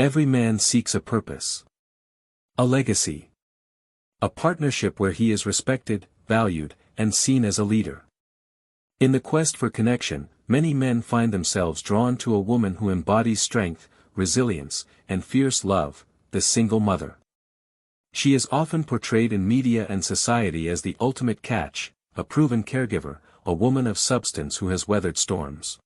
Every man seeks a purpose. A legacy. A partnership where he is respected, valued, and seen as a leader. In the quest for connection, many men find themselves drawn to a woman who embodies strength, resilience, and fierce love, the single mother. She is often portrayed in media and society as the ultimate catch, a proven caregiver, a woman of substance who has weathered storms.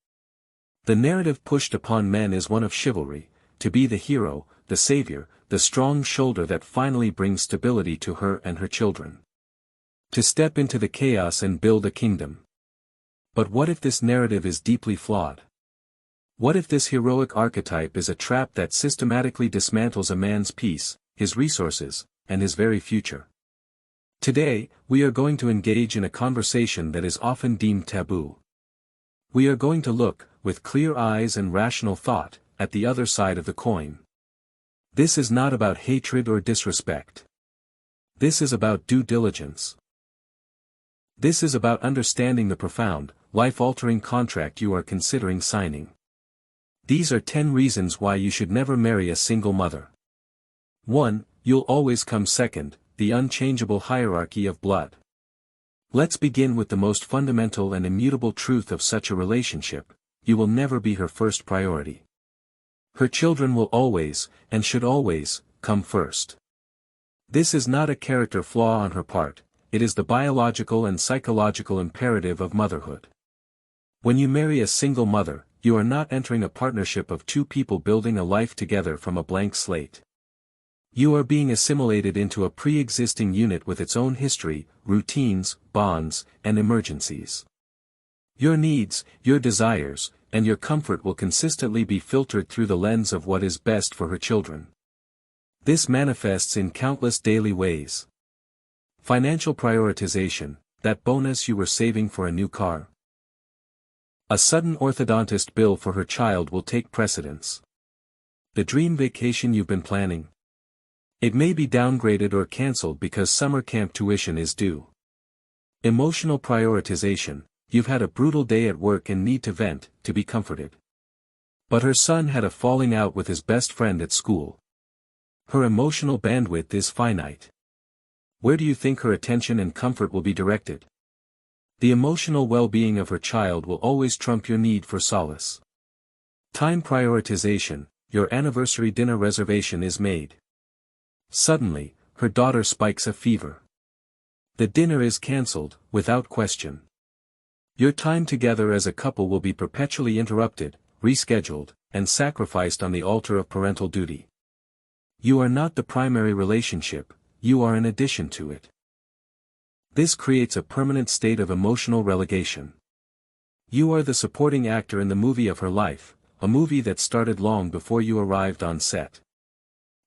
The narrative pushed upon men is one of chivalry, to be the hero, the savior, the strong shoulder that finally brings stability to her and her children. To step into the chaos and build a kingdom. But what if this narrative is deeply flawed? What if this heroic archetype is a trap that systematically dismantles a man's peace, his resources, and his very future? Today, we are going to engage in a conversation that is often deemed taboo. We are going to look, with clear eyes and rational thought, at the other side of the coin. This is not about hatred or disrespect. This is about due diligence. This is about understanding the profound, life-altering contract you are considering signing. These are 10 reasons why you should never marry a single mother. 1. You'll always come second, the unchangeable hierarchy of blood. Let's begin with the most fundamental and immutable truth of such a relationship: you will never be her first priority. Her children will always, and should always, come first. This is not a character flaw on her part, it is the biological and psychological imperative of motherhood. When you marry a single mother, you are not entering a partnership of two people building a life together from a blank slate. You are being assimilated into a pre-existing unit with its own history, routines, bonds, and emergencies. Your needs, your desires, and your comfort will consistently be filtered through the lens of what is best for her children. This manifests in countless daily ways. Financial prioritization, that bonus you were saving for a new car. A sudden orthodontist bill for her child will take precedence. The dream vacation you've been planning. It may be downgraded or cancelled because summer camp tuition is due. Emotional prioritization. You've had a brutal day at work and need to vent, to be comforted. But her son had a falling out with his best friend at school. Her emotional bandwidth is finite. Where do you think her attention and comfort will be directed? The emotional well-being of her child will always trump your need for solace. Time prioritization. Your anniversary dinner reservation is made. Suddenly, her daughter spikes a fever. The dinner is cancelled, without question. Your time together as a couple will be perpetually interrupted, rescheduled, and sacrificed on the altar of parental duty. You are not the primary relationship, you are an addition to it. This creates a permanent state of emotional relegation. You are the supporting actor in the movie of her life, a movie that started long before you arrived on set.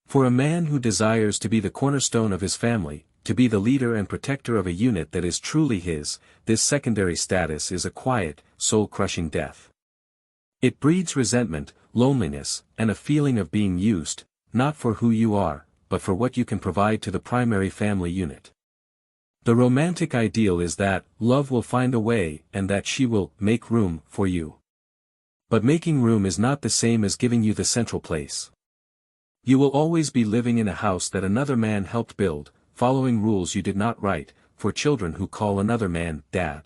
For a man who desires to be the cornerstone of his family, to be the leader and protector of a unit that is truly his, this secondary status is a quiet, soul-crushing death. It breeds resentment, loneliness, and a feeling of being used, not for who you are, but for what you can provide to the primary family unit. The romantic ideal is that love will find a way and that she will make room for you. But making room is not the same as giving you the central place. You will always be living in a house that another man helped build, following rules you did not write, for children who call another man dad.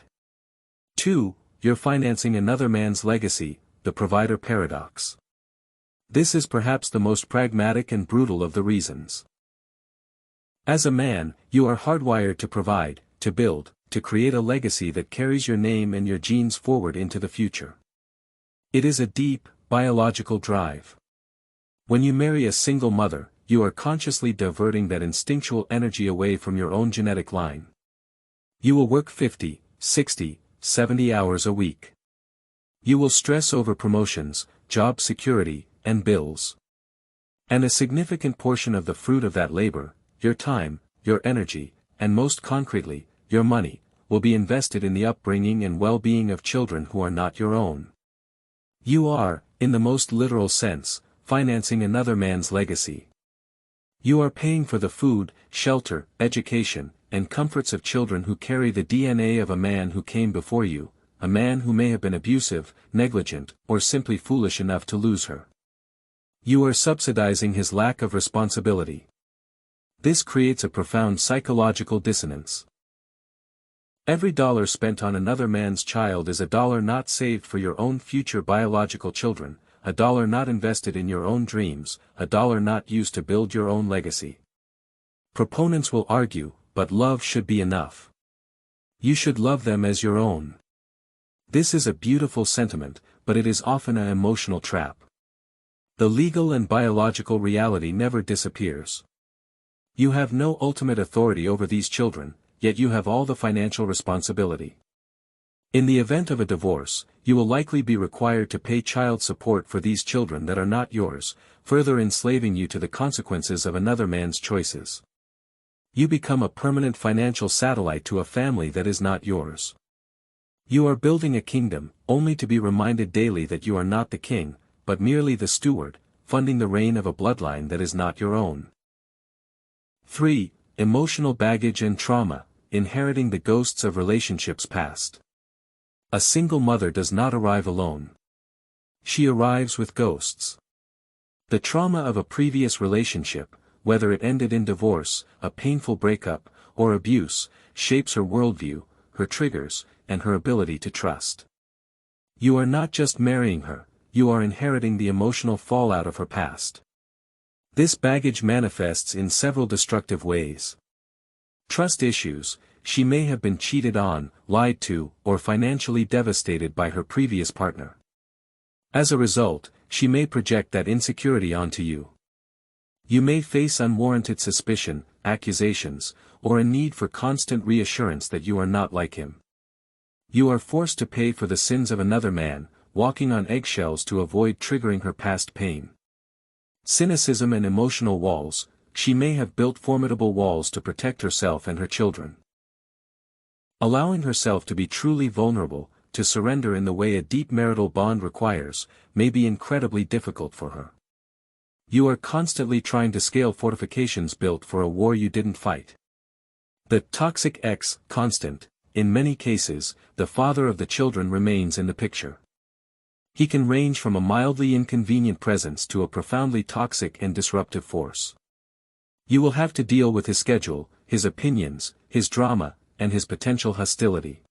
2. You're financing another man's legacy, the provider paradox. This is perhaps the most pragmatic and brutal of the reasons. As a man, you are hardwired to provide, to build, to create a legacy that carries your name and your genes forward into the future. It is a deep, biological drive. When you marry a single mother, you are consciously diverting that instinctual energy away from your own genetic line. You will work 50, 60, 70 hours a week. You will stress over promotions, job security, and bills. And a significant portion of the fruit of that labor, your time, your energy, and most concretely, your money, will be invested in the upbringing and well-being of children who are not your own. You are, in the most literal sense, financing another man's legacy. You are paying for the food, shelter, education, and comforts of children who carry the DNA of a man who came before you, a man who may have been abusive, negligent, or simply foolish enough to lose her. You are subsidizing his lack of responsibility. This creates a profound psychological dissonance. Every dollar spent on another man's child is a dollar not saved for your own future biological children, a dollar not invested in your own dreams, a dollar not used to build your own legacy. Proponents will argue, but love should be enough. You should love them as your own. This is a beautiful sentiment, but it is often an emotional trap. The legal and biological reality never disappears. You have no ultimate authority over these children, yet you have all the financial responsibility. In the event of a divorce, you will likely be required to pay child support for these children that are not yours, further enslaving you to the consequences of another man's choices. You become a permanent financial satellite to a family that is not yours. You are building a kingdom, only to be reminded daily that you are not the king, but merely the steward, funding the reign of a bloodline that is not your own. 3. Emotional baggage and trauma, inheriting the ghosts of relationships past. A single mother does not arrive alone. She arrives with ghosts. The trauma of a previous relationship, whether it ended in divorce, a painful breakup, or abuse, shapes her worldview, her triggers, and her ability to trust. You are not just marrying her, you are inheriting the emotional fallout of her past. This baggage manifests in several destructive ways. Trust issues: she may have been cheated on, lied to, or financially devastated by her previous partner. As a result, she may project that insecurity onto you. You may face unwarranted suspicion, accusations, or a need for constant reassurance that you are not like him. You are forced to pay for the sins of another man, walking on eggshells to avoid triggering her past pain. Cynicism and emotional walls: she may have built formidable walls to protect herself and her children. Allowing herself to be truly vulnerable, to surrender in the way a deep marital bond requires, may be incredibly difficult for her. You are constantly trying to scale fortifications built for a war you didn't fight. The toxic ex constant: in many cases, the father of the children remains in the picture. He can range from a mildly inconvenient presence to a profoundly toxic and disruptive force. You will have to deal with his schedule, his opinions, his drama, and his potential hostility.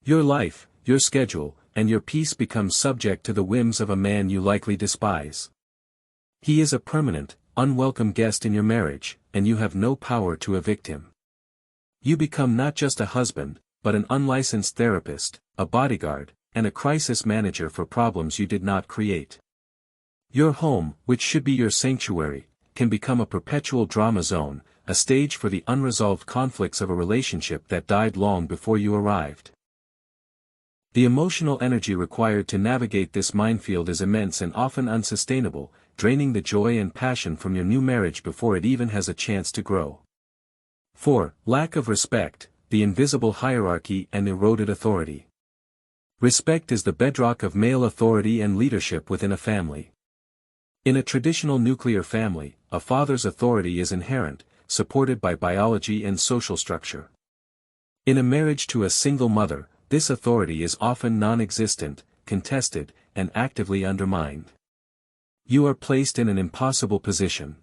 Your life, your schedule, and your peace become subject to the whims of a man you likely despise. He is a permanent, unwelcome guest in your marriage, and you have no power to evict him. You become not just a husband, but an unlicensed therapist, a bodyguard, and a crisis manager for problems you did not create. Your home, which should be your sanctuary, can become a perpetual drama zone, a stage for the unresolved conflicts of a relationship that died long before you arrived. The emotional energy required to navigate this minefield is immense and often unsustainable, draining the joy and passion from your new marriage before it even has a chance to grow. 4. Lack of respect, the invisible hierarchy and eroded authority. Respect is the bedrock of male authority and leadership within a family. In a traditional nuclear family, a father's authority is inherent, supported by biology and social structure. In a marriage to a single mother, this authority is often non-existent, contested, and actively undermined. You are placed in an impossible position.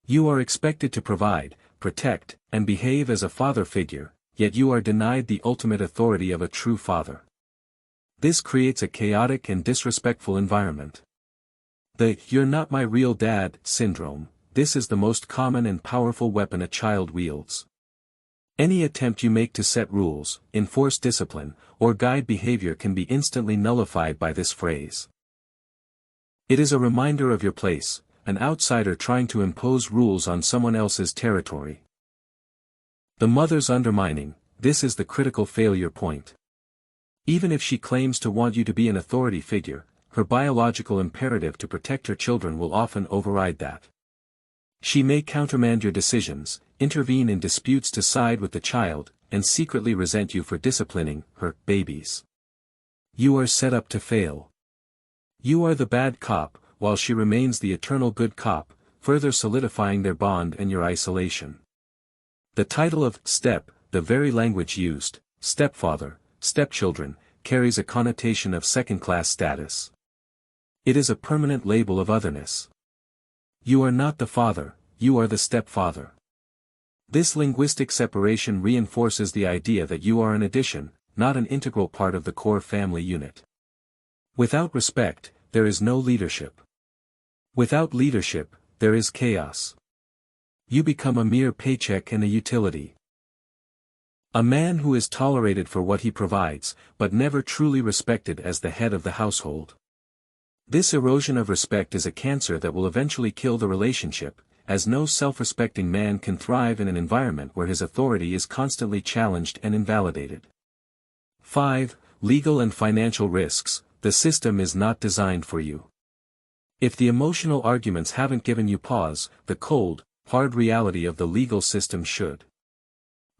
You are expected to provide, protect, and behave as a father figure, yet you are denied the ultimate authority of a true father. This creates a chaotic and disrespectful environment. The "you're not my real dad" syndrome: this is the most common and powerful weapon a child wields. Any attempt you make to set rules, enforce discipline, or guide behavior can be instantly nullified by this phrase. It is a reminder of your place, an outsider trying to impose rules on someone else's territory. The mother's undermining: this is the critical failure point. Even if she claims to want you to be an authority figure, her biological imperative to protect her children will often override that. She may countermand your decisions, intervene in disputes to side with the child, and secretly resent you for disciplining her babies. You are set up to fail. You are the bad cop, while she remains the eternal good cop, further solidifying their bond and your isolation. The title of step, the very language used, stepfather, stepchildren, carries a connotation of second-class status. It is a permanent label of otherness. You are not the father, you are the stepfather. This linguistic separation reinforces the idea that you are an addition, not an integral part of the core family unit. Without respect, there is no leadership. Without leadership, there is chaos. You become a mere paycheck and a utility. A man who is tolerated for what he provides, but never truly respected as the head of the household. This erosion of respect is a cancer that will eventually kill the relationship, as no self-respecting man can thrive in an environment where his authority is constantly challenged and invalidated. 5. Legal and financial risks. The system is not designed for you. If the emotional arguments haven't given you pause, the cold, hard reality of the legal system should.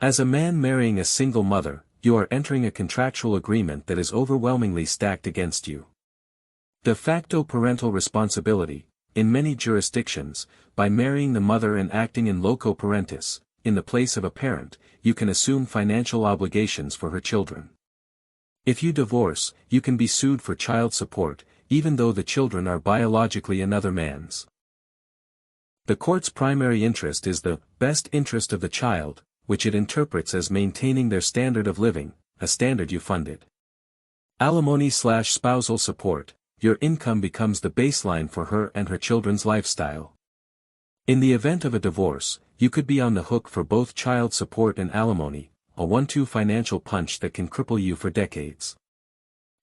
As a man marrying a single mother, you are entering a contractual agreement that is overwhelmingly stacked against you. De facto parental responsibility. In many jurisdictions, by marrying the mother and acting in loco parentis, in the place of a parent, you can assume financial obligations for her children. If you divorce, you can be sued for child support, even though the children are biologically another man's. The court's primary interest is the best interest of the child, which it interprets as maintaining their standard of living, a standard you funded. Alimony/spousal support. Your income becomes the baseline for her and her children's lifestyle. In the event of a divorce, you could be on the hook for both child support and alimony, a 1-2 financial punch that can cripple you for decades.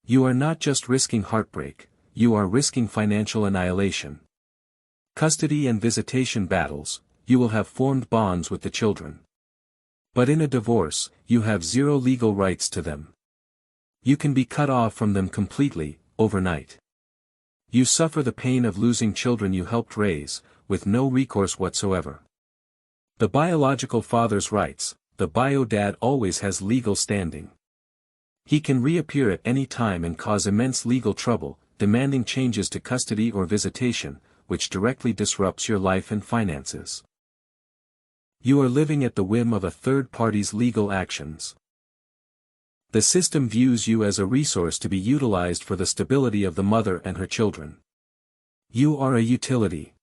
You are not just risking heartbreak, you are risking financial annihilation. Custody and visitation battles. You will have formed bonds with the children. But in a divorce, you have zero legal rights to them. You can be cut off from them completely, overnight. You suffer the pain of losing children you helped raise, with no recourse whatsoever. The biological father's rights. The bio-dad always has legal standing. He can reappear at any time and cause immense legal trouble, demanding changes to custody or visitation, which directly disrupts your life and finances. You are living at the whim of a third party's legal actions. The system views you as a resource to be utilized for the stability of the mother and her children. You are a utility.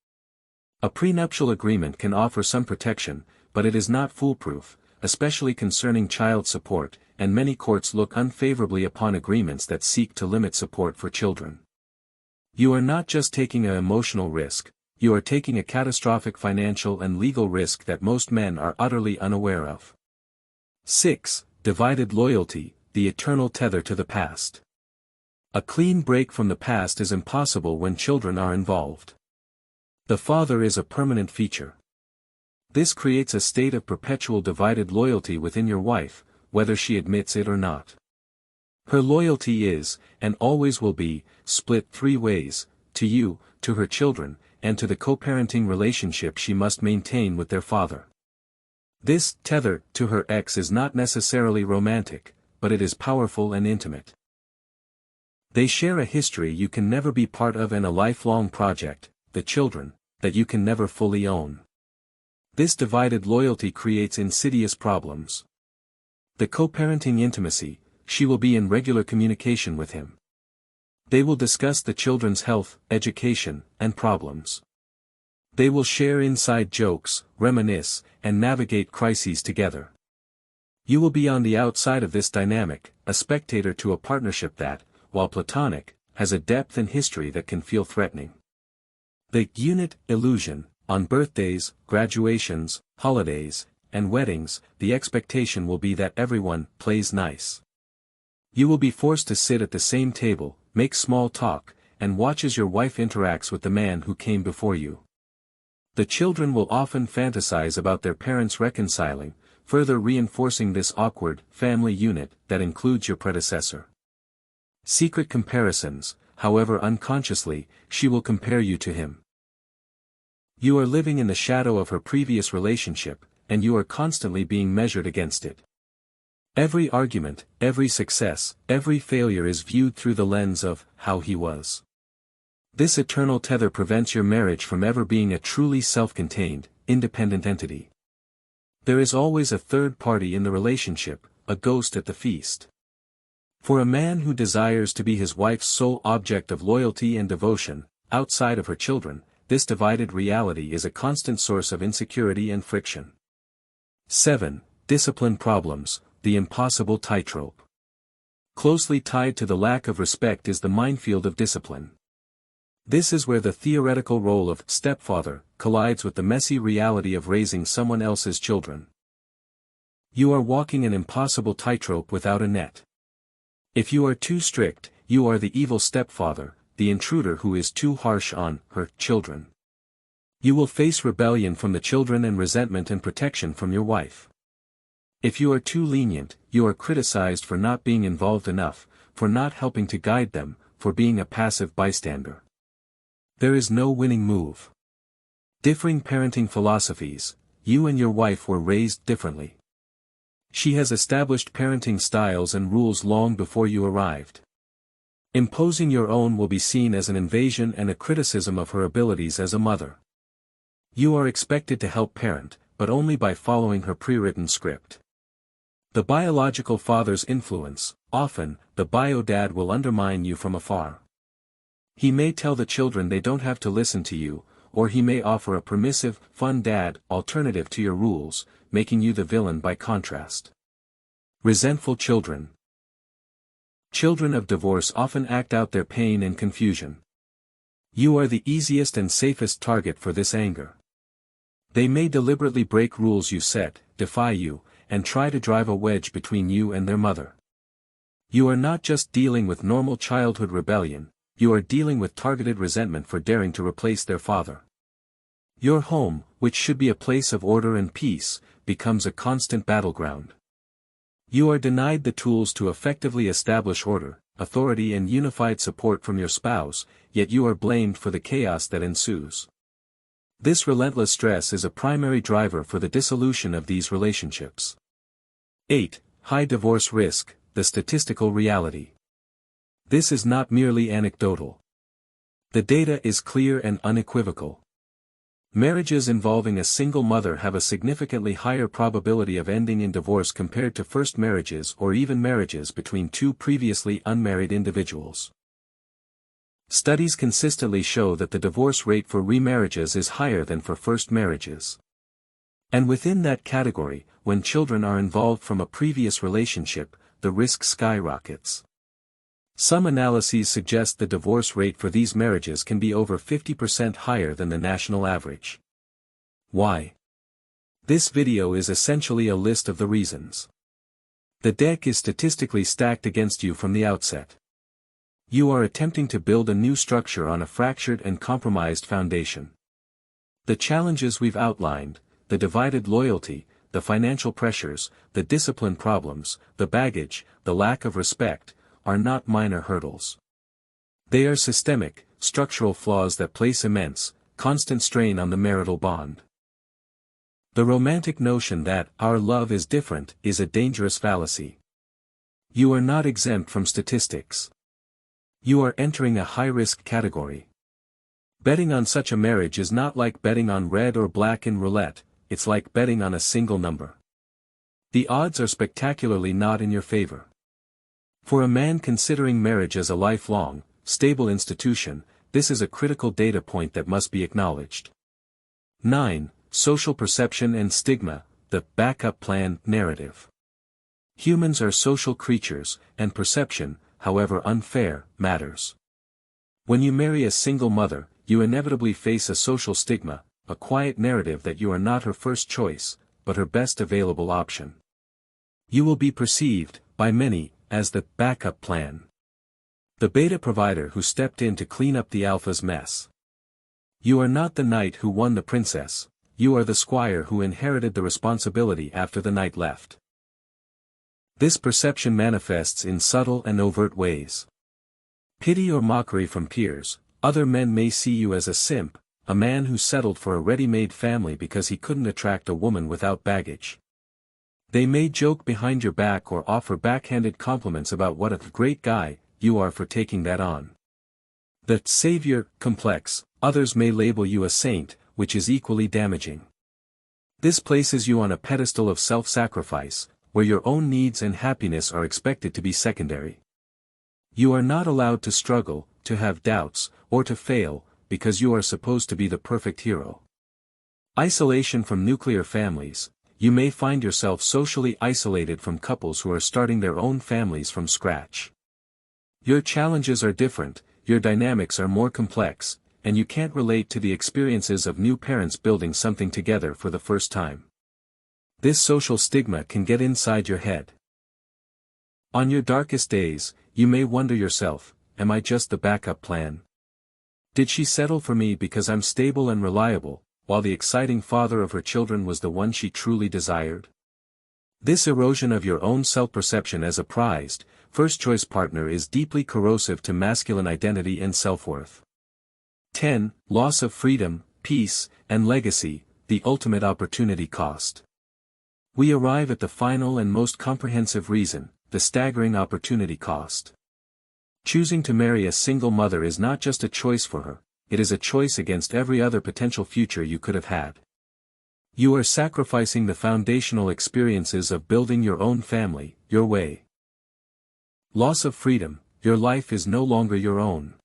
A prenuptial agreement can offer some protection, but it is not foolproof, especially concerning child support, and many courts look unfavorably upon agreements that seek to limit support for children. You are not just taking an emotional risk, you are taking a catastrophic financial and legal risk that most men are utterly unaware of. 6. Divided loyalty. The eternal tether to the past. A clean break from the past is impossible when children are involved. The father is a permanent feature. This creates a state of perpetual divided loyalty within your wife, whether she admits it or not. Her loyalty is, and always will be, split 3 ways, to you, to her children, and to the co-parenting relationship she must maintain with their father. This tether to her ex is not necessarily romantic, but it is powerful and intimate. They share a history you can never be part of and a lifelong project, the children, that you can never fully own. This divided loyalty creates insidious problems. The co-parenting intimacy. She will be in regular communication with him. They will discuss the children's health, education, and problems. They will share inside jokes, reminisce, and navigate crises together. You will be on the outside of this dynamic, a spectator to a partnership that, while platonic, has a depth and history that can feel threatening. The unit illusion. On birthdays, graduations, holidays, and weddings, the expectation will be that everyone plays nice. You will be forced to sit at the same table, make small talk, and watch as your wife interacts with the man who came before you. The children will often fantasize about their parents reconciling, further reinforcing this awkward family unit that includes your predecessor. Secret comparisons. However unconsciously, she will compare you to him. You are living in the shadow of her previous relationship, and you are constantly being measured against it. Every argument, every success, every failure is viewed through the lens of how he was. This eternal tether prevents your marriage from ever being a truly self-contained, independent entity. There is always a third party in the relationship, a ghost at the feast. For a man who desires to be his wife's sole object of loyalty and devotion, outside of her children, this divided reality is a constant source of insecurity and friction. 7. Discipline problems, the impossible tightrope. Closely tied to the lack of respect is the minefield of discipline. This is where the theoretical role of stepfather collides with the messy reality of raising someone else's children. You are walking an impossible tightrope without a net. If you are too strict, you are the evil stepfather, the intruder who is too harsh on her children. You will face rebellion from the children and resentment and protection from your wife. If you are too lenient, you are criticized for not being involved enough, for not helping to guide them, for being a passive bystander. There is no winning move. Differing parenting philosophies, you and your wife were raised differently. She has established parenting styles and rules long before you arrived. Imposing your own will be seen as an invasion and a criticism of her abilities as a mother. You are expected to help parent, but only by following her pre-written script. The biological father's influence, often, the bio-dad will undermine you from afar. He may tell the children they don't have to listen to you, or he may offer a permissive, fun dad alternative to your rules, making you the villain by contrast. Resentful children. Children of divorce often act out their pain and confusion. You are the easiest and safest target for this anger. They may deliberately break rules you set, defy you, and try to drive a wedge between you and their mother. You are not just dealing with normal childhood rebellion, you are dealing with targeted resentment for daring to replace their father. Your home, which should be a place of order and peace, becomes a constant battleground. You are denied the tools to effectively establish order, authority and unified support from your spouse, yet you are blamed for the chaos that ensues. This relentless stress is a primary driver for the dissolution of these relationships. 8. High divorce risk, the statistical reality. This is not merely anecdotal. The data is clear and unequivocal. Marriages involving a single mother have a significantly higher probability of ending in divorce compared to first marriages or even marriages between two previously unmarried individuals. Studies consistently show that the divorce rate for remarriages is higher than for first marriages. And within that category, when children are involved from a previous relationship, the risk skyrockets. Some analyses suggest the divorce rate for these marriages can be over 50% higher than the national average. Why? This video is essentially a list of the reasons. The deck is statistically stacked against you from the outset. You are attempting to build a new structure on a fractured and compromised foundation. The challenges we've outlined, the divided loyalty, the financial pressures, the discipline problems, the baggage, the lack of respect, are not minor hurdles. They are systemic, structural flaws that place immense, constant strain on the marital bond. The romantic notion that our love is different is a dangerous fallacy. You are not exempt from statistics. You are entering a high-risk category. Betting on such a marriage is not like betting on red or black in roulette, it's like betting on a single number. The odds are spectacularly not in your favor. For a man considering marriage as a lifelong, stable institution, this is a critical data point that must be acknowledged. 9. Social perception and stigma, the backup plan narrative. Humans are social creatures, and perception, however unfair, matters. When you marry a single mother, you inevitably face a social stigma, a quiet narrative that you are not her first choice, but her best available option. You will be perceived, by many, as the backup plan. The beta provider who stepped in to clean up the alpha's mess. You are not the knight who won the princess, you are the squire who inherited the responsibility after the knight left. This perception manifests in subtle and overt ways. Pity or mockery from peers, other men may see you as a simp, a man who settled for a ready-made family because he couldn't attract a woman without baggage. They may joke behind your back or offer backhanded compliments about what a great guy you are for taking that on. The savior complex, others may label you a saint, which is equally damaging. This places you on a pedestal of self-sacrifice, where your own needs and happiness are expected to be secondary. You are not allowed to struggle, to have doubts, or to fail, because you are supposed to be the perfect hero. Isolation from nuclear families. You may find yourself socially isolated from couples who are starting their own families from scratch. Your challenges are different, your dynamics are more complex, and you can't relate to the experiences of new parents building something together for the first time. This social stigma can get inside your head. On your darkest days, you may wonder yourself, am I just the backup plan? Did she settle for me because I'm stable and reliable, while the exciting father of her children was the one she truly desired? This erosion of your own self-perception as a prized, first-choice partner is deeply corrosive to masculine identity and self-worth. 10. Loss of freedom, peace, and legacy, the ultimate opportunity cost. We arrive at the final and most comprehensive reason, the staggering opportunity cost. Choosing to marry a single mother is not just a choice for her, it is a choice against every other potential future you could have had. You are sacrificing the foundational experiences of building your own family, your way. Loss of freedom, your life is no longer your own.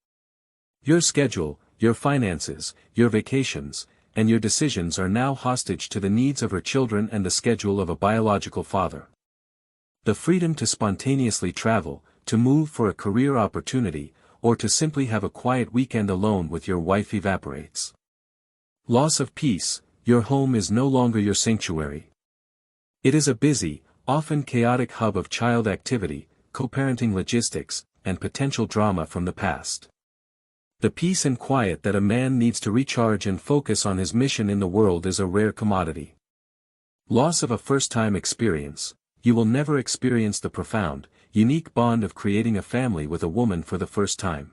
Your schedule, your finances, your vacations, and your decisions are now hostage to the needs of her children and the schedule of a biological father. The freedom to spontaneously travel, to move for a career opportunity, or to simply have a quiet weekend alone with your wife evaporates. Loss of peace, your home is no longer your sanctuary. It is a busy, often chaotic hub of child activity, co-parenting logistics, and potential drama from the past. The peace and quiet that a man needs to recharge and focus on his mission in the world is a rare commodity. Loss of a first-time experience. You will never experience the profound, unique bond of creating a family with a woman for the first time.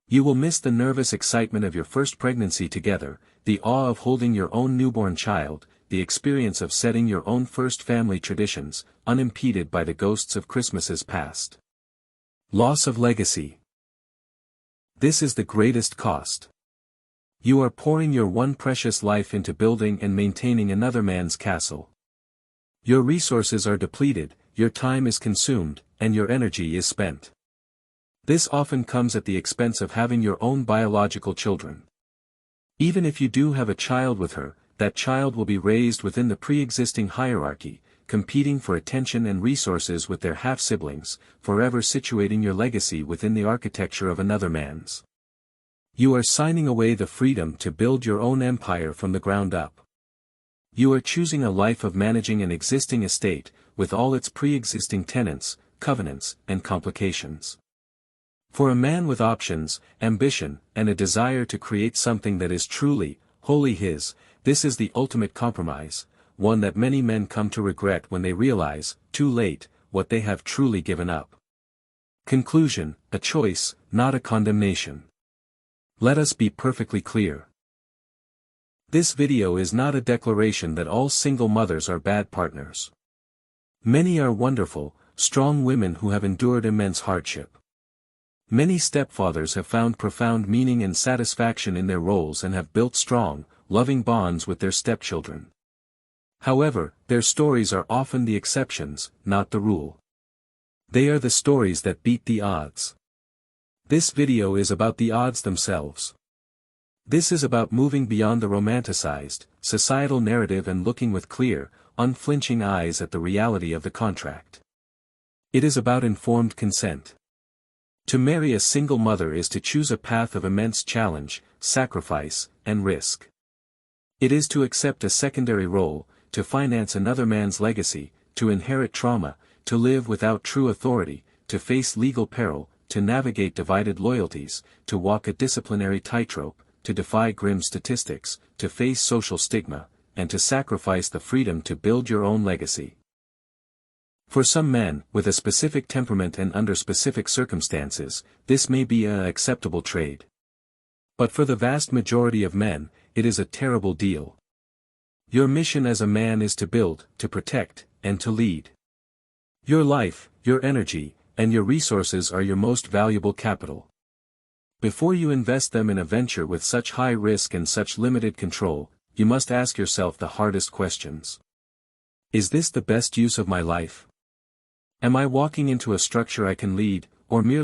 You will miss the nervous excitement of your first pregnancy together, the awe of holding your own newborn child, the experience of setting your own first family traditions, unimpeded by the ghosts of Christmases past. Loss of legacy. This is the greatest cost. You are pouring your one precious life into building and maintaining another man's castle. Your resources are depleted, your time is consumed, and your energy is spent. This often comes at the expense of having your own biological children. Even if you do have a child with her, that child will be raised within the pre-existing hierarchy, competing for attention and resources with their half-siblings, forever situating your legacy within the architecture of another man's. You are signing away the freedom to build your own empire from the ground up. You are choosing a life of managing an existing estate, with all its pre-existing tenants, covenants, and complications. For a man with options, ambition, and a desire to create something that is truly, wholly his, this is the ultimate compromise, one that many men come to regret when they realize, too late, what they have truly given up. Conclusion: a choice, not a condemnation. Let us be perfectly clear. This video is not a declaration that all single mothers are bad partners. Many are wonderful, strong women who have endured immense hardship. Many stepfathers have found profound meaning and satisfaction in their roles and have built strong, loving bonds with their stepchildren. However, their stories are often the exceptions, not the rule. They are the stories that beat the odds. This video is about the odds themselves. This is about moving beyond the romanticized, societal narrative and looking with clear, unflinching eyes at the reality of the contract. It is about informed consent. To marry a single mother is to choose a path of immense challenge, sacrifice, and risk. It is to accept a secondary role, to finance another man's legacy, to inherit trauma, to live without true authority, to face legal peril, to navigate divided loyalties, to walk a disciplinary tightrope, to defy grim statistics, to face social stigma, and to sacrifice the freedom to build your own legacy. For some men, with a specific temperament and under specific circumstances, this may be an acceptable trade. But for the vast majority of men, it is a terrible deal. Your mission as a man is to build, to protect, and to lead. Your life, your energy, and your resources are your most valuable capital. Before you invest them in a venture with such high risk and such limited control, you must ask yourself the hardest questions. Is this the best use of my life? Am I walking into a structure I can lead, or merely